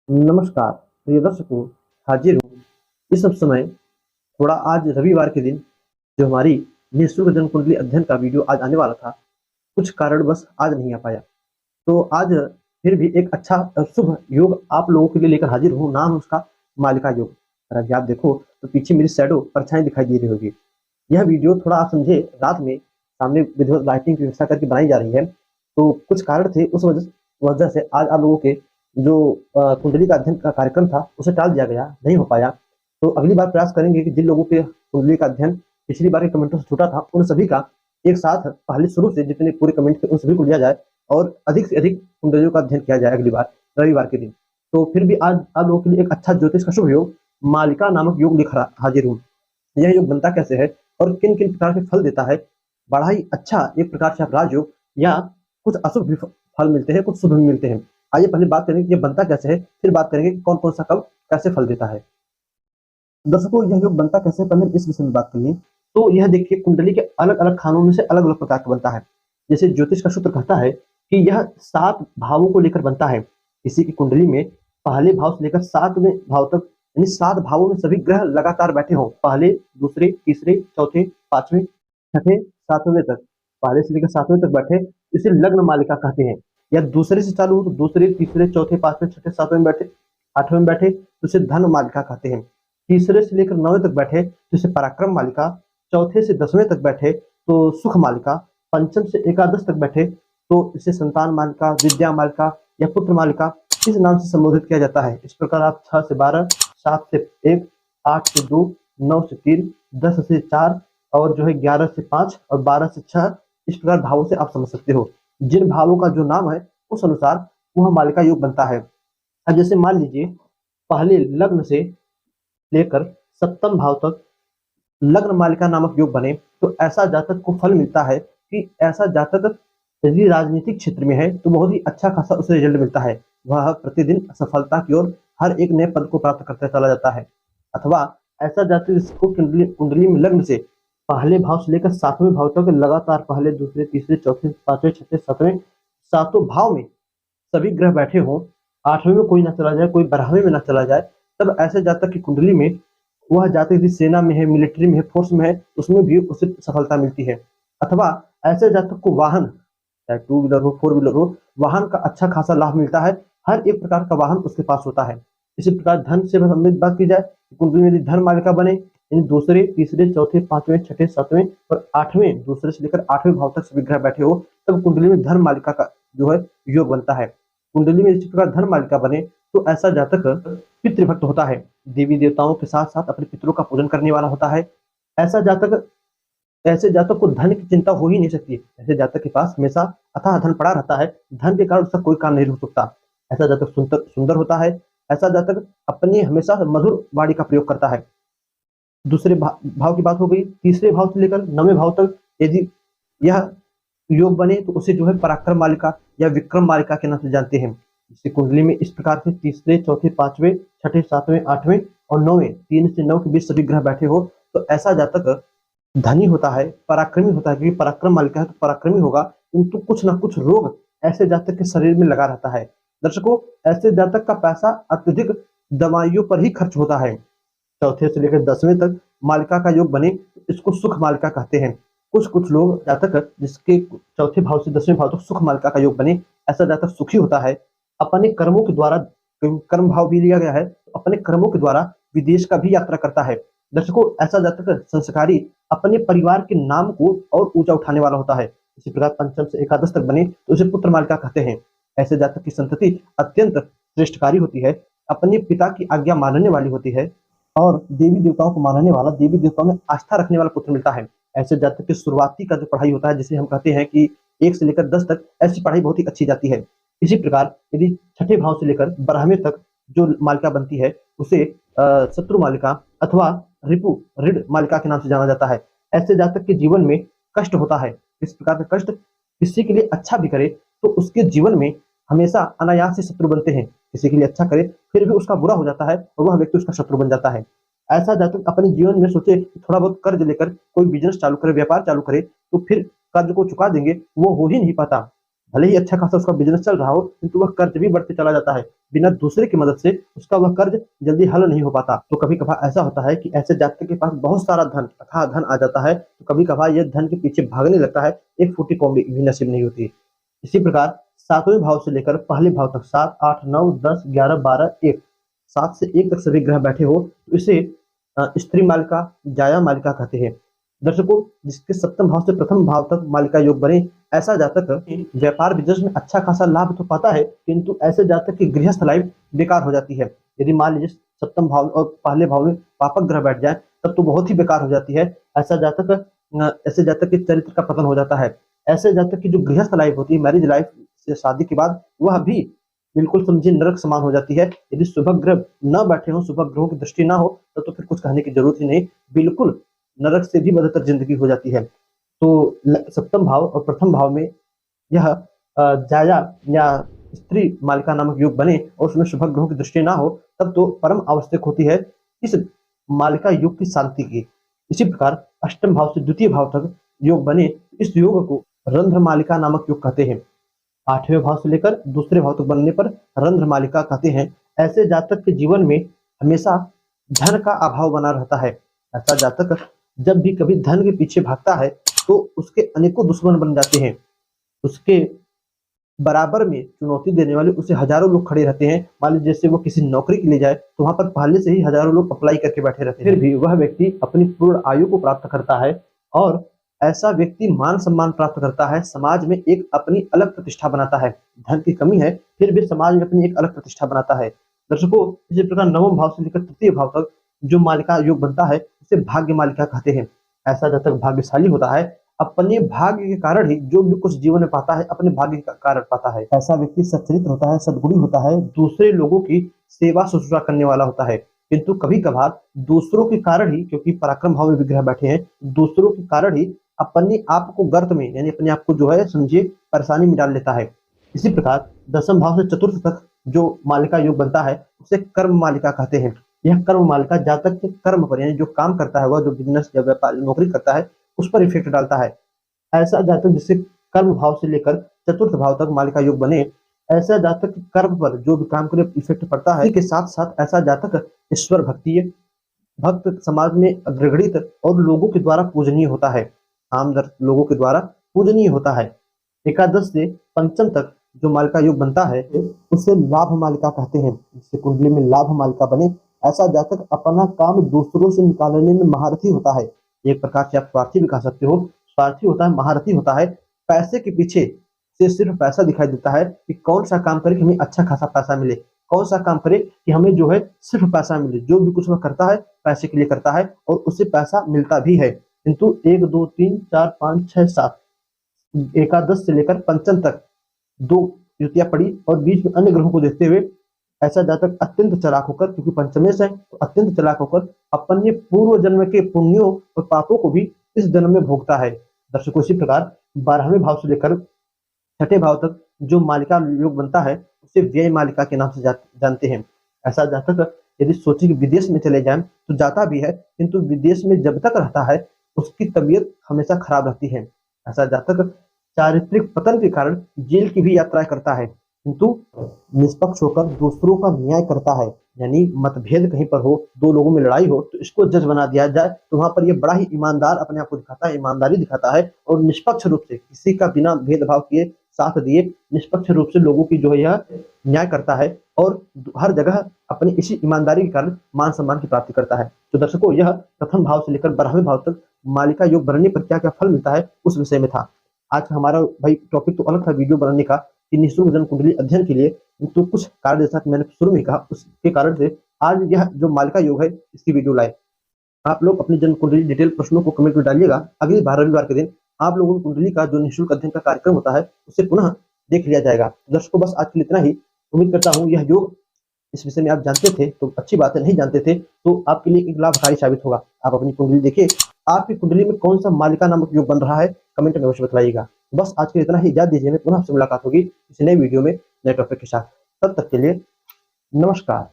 नमस्कार, प्रिय दर्शकों, हाजिर हूँ इस सब समय थोड़ा आज रविवार के दिन जो हमारी निःशुल्क जन्म कुंडली अध्ययन का वीडियो आज आने वाला था, कुछ कारणवश आज नहीं आ पाया। तो आज फिर भी एक अच्छा शुभ योग आप लोगों के लिए लेकर हाजिर हूँ, नाम है उसका मालिका योग। और अभी आप देखो तो पीछे मेरी शैडो परछाई दिखाई दे रही होगी। यह वीडियो थोड़ा आप समझे रात में सामने विधिवत लाइटिंग की व्यवस्था करके बनाई जा रही है। तो कुछ कारण थे उस वजह वजह से आज आप लोगों के जो कुंडली का अध्ययन का कार्यक्रम था उसे टाल दिया गया, नहीं हो पाया। तो अगली बार प्रयास करेंगे कि जिन लोगों के कुंडली का अध्ययन पिछली बार के कमेंटों से छूटा था उन सभी का एक साथ पहले शुरू से जितने पूरे कमेंट थे उन सभी को लिया जाए और अधिक से अधिक कुंडलियों का अध्ययन किया जाए अगली बार रविवार के दिन। तो फिर भी आज आप लोगों के लिए एक अच्छा ज्योतिष का शुभ योग मालिका नामक योग लेकर हाजिर हूँ। यह योग बनता कैसे है और किन किन प्रकार के फल देता है, बड़ा ही अच्छा एक प्रकार से आप राजयोग या कुछ अशुभ भी फल मिलते हैं, कुछ शुभ भी मिलते हैं। आइए पहले बात करेंगे कि ये बनता कैसे है, फिर बात करेंगे कि कौन कौन सा कब कैसे फल देता है। दर्शकों, यह योग बनता कैसे है पहले इस विषय में बात कर लें। तो यह देखिए कुंडली के अलग अलग खानों में से अलग अलग प्रकार का बनता है। जैसे ज्योतिष का सूत्र कहता है कि यह 7 भावों को लेकर बनता है। किसी की कुंडली में पहले भाव से लेकर 7वें भाव तक, यानी 7 भावों में सभी ग्रह लगातार बैठे हों, पहले, दूसरे, तीसरे, चौथे, 5वें, छठे, 7वें तक, पहले से लेकर 7वें तक बैठे, इसे लग्न मालिका कहते हैं। या दूसरे से चालू हो तो दूसरे, तीसरे, चौथे, 5वें, छठे, 7वें में बैठे, 8वें में बैठे तो इसे धन मालिका कहते हैं। तीसरे से लेकर 9वें तक बैठे तो इसे पराक्रम मालिका, चौथे से 10वें तक बैठे तो सुख मालिका, पंचम से एकादश तक बैठे तो इसे संतान मालिका, विद्या मालिका या पुत्र मालिका इस नाम से संबोधित किया जाता है। इस प्रकार आप 6 से 12, 7 से 1, 8 से 2, 9 से 3, 10 से 4 और जो है 11 से 5 और 12 से 6 इस प्रकार भावों से आप समझ सकते हो। जिन भावों का जो नाम है उस अनुसार वह मालिका योग बनता है। अब जैसे मान लीजिए पहले लग्न से लेकर सप्तम भाव तक लग्न मालिका नामक योग बने तो ऐसा जातक को फल मिलता है कि ऐसा जातक यदि राजनीतिक क्षेत्र में है तो बहुत ही अच्छा खासा उसे रिजल्ट मिलता है। वह प्रतिदिन सफलता की ओर हर एक नए पद को प्राप्त करता चला जाता है। अथवा ऐसा जातक जिसको कुंडली कुंडली में लग्न से पहले भाव से लेकर 7वें भाव तक लगातार पहले, दूसरे, तीसरे, चौथे, 5वें, छठे, 7वें, सातों भाव में सभी ग्रह बैठे हों, 8वें में कोई ना चला जाए, कोई 12वें में ना चला जाए, तब ऐसे जातक की कुंडली में वह जातक यदि सेना में है, मिलिट्री में है, फोर्स में है, उसमें भी उसे सफलता मिलती है। अथवा ऐसे जातक को वाहन, चाहे टू व्हीलर हो, फोर व्हीलर हो, वाहन का अच्छा खासा लाभ मिलता है। हर एक प्रकार का वाहन उसके पास होता है। इसी प्रकार धन से संबंधित बात की जाए तो कुंडली में यदि धन मालिका बने, यानी दूसरे, तीसरे, चौथे, 5वें, छठे, 7वें और 8वें, दूसरे से लेकर 8वें भाव तक सभी ग्रह बैठे हो, तब कुंडली में धन मालिका का जो है योग बनता है। कुंडली में इसी प्रकार धन मालिका बने तो ऐसा जातक पितृभक्त होता है, देवी देवताओं के साथ साथ अपने पितरों का पूजन करने वाला होता है। ऐसा जातक ऐसे जातक को धन की चिंता हो ही नहीं सकती। ऐसे जातक के पास हमेशा अथाह धन पड़ा रहता है, धन के कारण उसका कोई काम नहीं रुक सकता। ऐसा जातक सुंदर सुंदर होता है। ऐसा जातक अपनी हमेशा मधुर वाणी का प्रयोग करता है। दूसरे भाव की बात हो गई। तीसरे भाव से लेकर 9वें भाव तक यदि यह योग बने तो उसे जो है पराक्रम मालिका या विक्रम मालिका के नाम से जानते हैं। इसी कुंडली में इस प्रकार से तीसरे, चौथे, 5वें, छठे, 7वें, 8वें और 9वें, 3 से 9 के बीच सभी ग्रह बैठे हो तो ऐसा जातक धनी होता है, पराक्रमी होता है, क्योंकि पराक्रम मालिका है तो पराक्रमी होगा, किंतु कुछ ना कुछ रोग ऐसे जातक के शरीर में लगा रहता है। दर्शकों, ऐसे जातक का पैसा अत्यधिक दवाइयों पर ही खर्च होता है। चौथे से लेकर 10वें तक मालिका का योग बने तो इसको सुख मालिका कहते हैं। कुछ कुछ लोग जातक जिसके चौथे भाव से 10वें भाव तक सुख मालिका का योग बने, ऐसा जातक सुखी होता है। अपने कर्मों के द्वारा, कर्म भाव भी लिया गया है, तो अपने कर्मों के द्वारा विदेश का भी यात्रा करता है। दर्शकों, ऐसा जातक संस्कारी अपने परिवार के नाम को और ऊंचा उठाने वाला होता है। इसी प्रकार पंचम से एकादश तक बने तो उसे पुत्र मालिका कहते हैं। ऐसे जातक की संतति अत्यंत श्रेष्ठकारी होती है, अपने पिता की आज्ञा मानने वाली होती है और देवी देवताओं को मानने वाला, देवी देवताओं में आस्था रखने वाला पुत्र मिलता है। ऐसे जातक की शुरुआती का जो पढ़ाई होता है, जिसे हम कहते हैं कि 1 से लेकर 10 तक, ऐसी पढ़ाई बहुत ही अच्छी जाती है। इसी प्रकार यदि छठे भाव से लेकर 12वें तक जो मालिका बनती है उसे शत्रु मालिका अथवा रिपु ऋण मालिका के नाम से जाना जाता है। ऐसे जातक के जीवन में कष्ट होता है। इस प्रकार का कष्ट किसी के लिए अच्छा भी करे तो उसके जीवन में हमेशा अनायास से शत्रु बनते हैं। किसी के लिए अच्छा करे फिर भी उसका बुरा हो जाता है और वह व्यक्ति उसका शत्रु बन जाता है। ऐसा जातक अपने जीवन में सोचे थोड़ा बहुत कर्ज लेकर कोई बिजनेस चालू करे, व्यापार चालू करे तो फिर कर्ज को चुका देंगे, वो हो ही नहीं पाता। भले ही अच्छा खासा उसका बिजनेस चल रहा हो, किंतु वह कर्ज भी बढ़ते चला जाता है। बिना दूसरे की मदद से उसका वह कर्ज जल्दी हल नहीं हो पाता। तो कभी कभार ऐसा होता है कि ऐसे जातक के पास बहुत सारा धन, अथाह धन आ जाता है, तो कभी कभार यह धन के पीछे भागने लगता है, एक फूटी कौड़ी भी नसीब नहीं होती। इसी प्रकार सातवें भाव से लेकर पहले भाव तक, 7, 8, 9, 10, 11, 12, 1, 7 से 1 तक सभी ग्रह बैठे हो तो इसे स्त्री मालिका, जाया मालिका कहते हैं। दर्शकों, जिसके सप्तम भाव से प्रथम भाव तक मालिका योग बने, ऐसा जातक व्यापार बिजनेस में अच्छा खासा लाभ तो पाता है, किंतु ऐसे जातक की गृहस्थ लाइफ बेकार हो जाती है। यदि मान लीजिए सप्तम भाव और पहले भाव में पापक ग्रह बैठ जाए, तब तो बहुत ही बेकार हो जाती है। ऐसे जातक के चरित्र का पतन हो जाता है। ऐसे जातक की जो गृहस्थ लाइफ होती है, मैरिज लाइफ से शादी के बाद, वह भी बिल्कुल समझिए नरक समान हो जाती है। यदि शुभ ग्रह न बैठे हो, शुभ ग्रहों की दृष्टि ना हो, तो फिर कुछ कहने की जरूरत ही नहीं, बिल्कुल नरक से भी बदतर जिंदगी हो जाती है। तो सप्तम भाव और प्रथम भाव में यह जाया या स्त्री मालिका नामक योग बने और उसमें शुभ ग्रहों की दृष्टि ना हो, तब तो परम आवश्यक होती है इस मालिका योग की शांति की। इसी प्रकार अष्टम भाव से द्वितीय भाव तक योग बने, इस योग को रंध्र मालिका नामक योग कहते हैं। 8वें भाव से लेकर दूसरे भाव तक बनने पर रंध्र मालिका कहते हैं। ऐसे जातक के जीवन में हमेशा धन का अभाव बना रहता है। ऐसा जातक जब भी कभी धन के पीछे भागता है, तो उसके अनेकों दुश्मन बन जाते हैं। उसके बराबर में चुनौती देने वाले उसे हजारों लोग खड़े रहते हैं। मान लीजिए जैसे वो किसी नौकरी के लिए जाए, तो वहां पर पहले से ही हजारों लोग अप्लाई करके बैठे रहते हैं, फिर भी वह व्यक्ति अपनी पूर्ण आयु को प्राप्त करता है और ऐसा व्यक्ति मान सम्मान प्राप्त करता है, समाज में एक अपनी अलग प्रतिष्ठा बनाता है। धन की कमी है, फिर भी समाज में अपनी एक अलग प्रतिष्ठा बनाता है। दर्शकों, इसी प्रकार नवम भाव से लेकर तृतीय भाव तक जो मालिका योग बनता है, उसे भाग्य मालिका कहते हैं। ऐसा जब तक भाग्यशाली होता है, अपने भाग्य के कारण ही जो भी कुछ जीवन में पाता है, अपने भाग्य के कारण पाता है। ऐसा व्यक्ति सच्चरित्र होता है, सद्गुणी होता है, दूसरे लोगों की सेवा शुश्रूषा करने वाला होता है। किंतु कभी कभार दूसरों के कारण ही, क्योंकि पराक्रम भाव में विग्रह बैठे हैं, दूसरों के कारण ही अपने आप को गर्त में, यानी अपने आप को जो है समझिए परेशानी में डाल लेता है। इसी प्रकार दसम भाव से चतुर्थ तक जो मालिका योग बनता है, उसे कर्म मालिका कहते हैं। यह कर्म मालिका जातक के कर्म पर, यानी जो काम करता है, वह जो बिजनेस या व्यापार नौकरी करता है, उस पर इफेक्ट डालता है। ऐसा जातक जिससे कर्म भाव से लेकर चतुर्थ भाव तक मालिका योग बने, ऐसा जातक कर्म पर जो भी काम करे इफेक्ट पड़ता है। इसके साथ साथ ऐसा जातक ईश्वर भक्ति, भक्त समाज में अग्रगणित और लोगों के द्वारा पूजनीय होता है। आम लोगों के द्वारा पूजनीय होता है। एकादश से पंचम तक जो मालिका योग बनता है, उसे लाभ मालिका कहते हैं। जिससे कुंडली में लाभ मालिका बने, ऐसा जातक अपना काम दूसरों से निकालने में महारथी होता है। एक प्रकार से आप स्वार्थी भी कह सकते हो। स्वार्थी होता है, महारथी होता है। पैसे के पीछे से सिर्फ पैसा दिखाई देता है कि कौन सा काम करे कि हमें अच्छा खासा पैसा मिले, कौन सा काम करे कि हमें जो है सिर्फ पैसा मिले। जो भी कुछ वह करता है पैसे के लिए करता है और उससे पैसा मिलता भी है। किंतु 1, 2, 3, 4, 5, 6, 7 एकादश से लेकर पंचम तक 2 युतियां पड़ी और बीच में अन्य ग्रहों को देखते हुए ऐसा जातक अत्यंत चालाक होकर, क्योंकि पंचमेश है तो अत्यंत चालाक होकर अपने पूर्व जन्म के पुण्यों और पापों को भी इस जन्म में भोगता है। दर्शकों, इसी प्रकार 12वें भाव से लेकर 6ठे भाव तक जो मालिका योग बनता है, उसे व्यय मालिका के नाम से जानते हैं। ऐसा जातक यदि सोचे कि विदेश में चले जाएं, तो जाता भी है, किंतु विदेश में जब तक रहता है उसकी तबीयत हमेशा खराब रहती है। ऐसा जातक चारित्रिक पतन के कारण जेल की भी यात्रा करता है, किंतु निष्पक्ष होकर दूसरों का न्याय करता है। यानी मतभेद कहीं पर हो, 2 लोगों में लड़ाई हो, तो इसको जज बना दिया जाए, तो वहां पर ये बड़ा ही ईमानदार अपने आप को दिखाता है, ईमानदारी दिखाता है और निष्पक्ष रूप से किसी का बिना भेदभाव किए साथ दिए निष्पक्ष रूप से लोगों की जो है यह न्याय करता है और हर जगह अपनी इसी ईमानदारी के कारण मान सम्मान की प्राप्ति करता है। तो दर्शकों, यह प्रथम भाव से लेकर 12वें भाव तक मालिका योग बनने पर क्या क्या फल मिलता है, उस विषय में था। आज का हमारा भाई टॉपिक तो अलग था वीडियो बनाने का कि निःशुल्क जन्म कुंडली अध्ययन के लिए, तो कुछ कारण जैसा कि मैंने शुरू में कहा, उसके कारण से आज यह जो मालिका योग है इसकी वीडियो लाए। आप लोग अपनी जन्म कुंडली डिटेल प्रश्नों को कमेंट में डालिएगा। अगली बार रविवार के दिन आप लोगों की कुंडली का जो निःशुल्क अध्ययन का कार्यक्रम होता है, उसे पुनः देख लिया जाएगा। दर्शकों, बस आज के लिए इतना ही। उम्मीद करता हूँ यह योग इस विषय में आप जानते थे तो अच्छी बात है, नहीं जानते थे तो आपके लिए एक लाभकारी साबित होगा। आप अपनी कुंडली देखिए, आपकी कुंडली में कौन सा मालिका नामक योग बन रहा है, कमेंट में अवश्य बताइएगा। बस आज के लिए इतना ही। याद दीजिए, पुनः आपसे मुलाकात होगी किसी नए वीडियो में नए टॉपिक के साथ। तब तक के लिए नमस्कार।